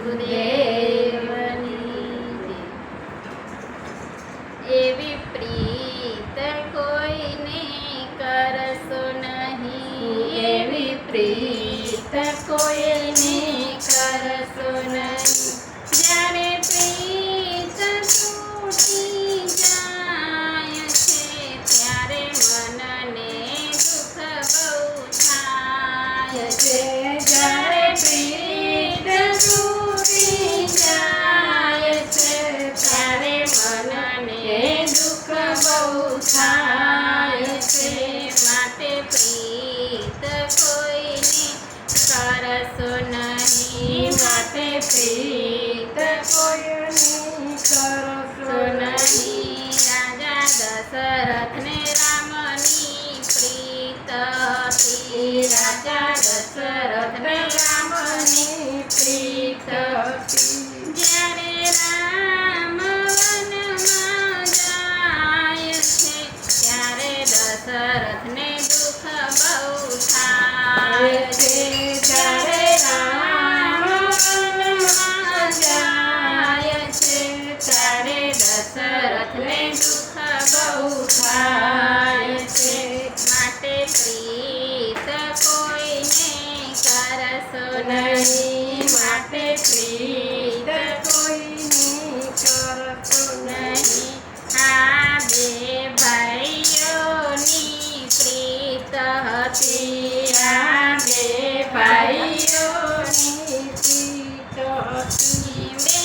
ગુરુદેવની એવી પ્રીત કોઈને કરશો નહીં, એવી પ્રીત કોઈને કરશો નહીં. જ્યારે પ્રીત તૂટી જાય છે ત્યારે મનને દુઃખ બહુ થાય છે. જ્યારે પ્રીત તૂટી જાય છે ત્યારે મનને દુઃખ બહુ થાય છે. માટે પ્રીત કોઈને કરશો નહીં, માટે પ્રીત કોઈની કરશો નહીં. રાજા દશરથને રામની પ્રીત હતી, રાજા દશરથને રામની પ્રીત હતી. જ્યારે રામ વનમાં જાય છે ત્યારે દશરથને દુઃખ બહુ થાય છે. જ્યારે રામ વનમાં જાય છે ત્યારે દશરથને દુઃખ બહુ થાય છે. માટે પ્રીત કોઈને કરશો નહીં, નહીં માટે પ્રીત કોઈની કરશો નહીં. આ બે ભાઈઓની પ્રીત હતી, આ બે ભાઈઓની પ્રીત હતી. બે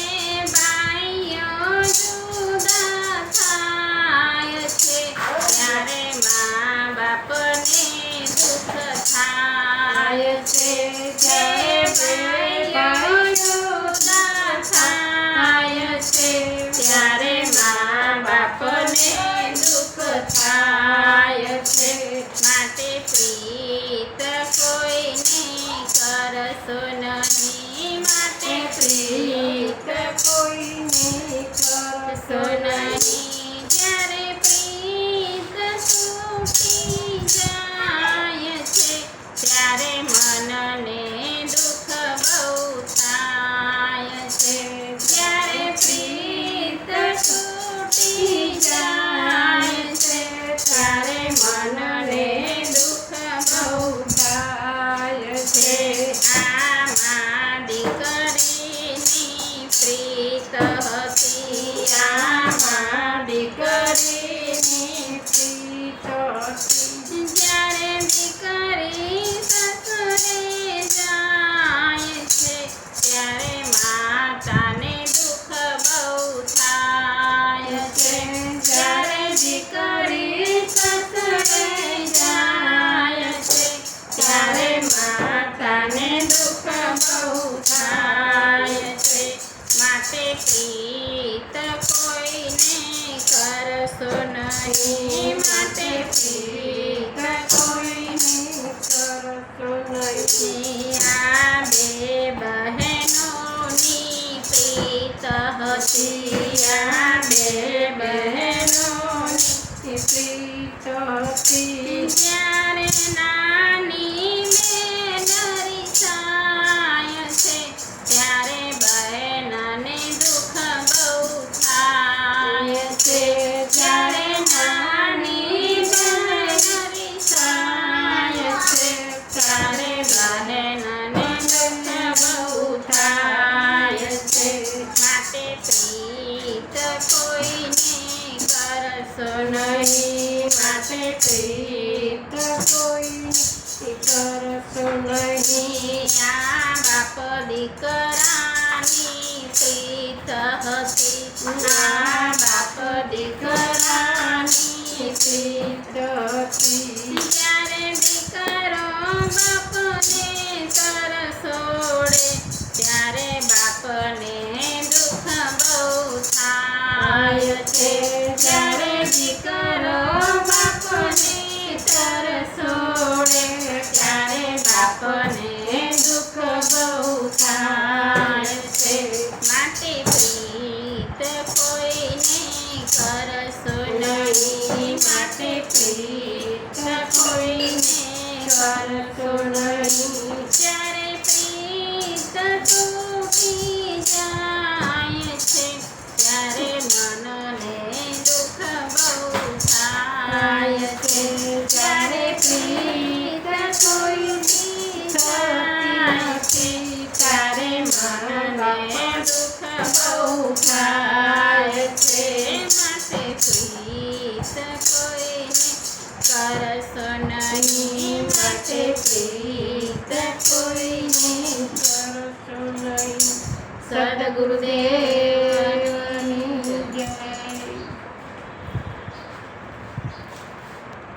ભાઈઓ જુદા થાય છે ત્યારે મા બાપને દુઃખ થાય છે. જ્યારે ભાઈઓ જુદા થાય છે ત્યારે મા બાપને દુઃખ થાય છે. માટે પ્રીત કોઈને કરશો નહીં, માટે પ્રીત કોઈની કરશો નહીં. જ્યારે પ્રીત તૂટી જાય છે ત્યારે મનને દુઃખ બહુ થાય છે. જ્યારે પ્રીત તૂટી જાય છે ત્યારે મનને દુઃખ બહુ થાય છે. આમાં દીકરીની પ્રીત હતી, આમાં દીકરીની પ્રીત હતી. જ્યારે દીકરી સસુરે જાય છે ત્યારે માતાને દુઃખ બહુ થાય છે. જ્યારે દીકરી સસરે જાય છે ત્યારે માતાને દુઃખ બહુ થાય છે. માટે પ્રીત કોઈને કરશો નહીં, માટે પ્રીત કોઈની કરશો નહીં. આ બે બહેનોની પ્રીત હતી, આ બે બહેનોની પ્રીત હતી. જ્યારે નાની બેન રિસાય છે ત્યારે બહેનને દુઃખ બહુ થાય છે. જ્યારે નાની બહેન રિસાય છે ત્યારે બહેનને દુઃખ બહુ થાય છે. માટે પ્રીત કોઈને કરશો નહીં માટે પ્રીત કોઈની કરશો નહીં. આ બાપ દીકરાની પ્રીત હતી, આ બાપ દીકરાની પ્રીત હતી. જ્યારે દીકરો બાપને સરસોડે ત્યારે બાપને દુઃખ બહુ થાય છે. જ્યારે દીકરો બાપને તરસોડે ત્યારે બાપને દુઃખ બહુ થાય છે. માટે પ્રીત કોઈને કરશો નહીં, નહીં માટે પ્રીત કોઈને કરશો નહીં. જ્યારે પ્રીત માટે પ્રીત કોઈને કરશો નહીં. સદગુરુદેવ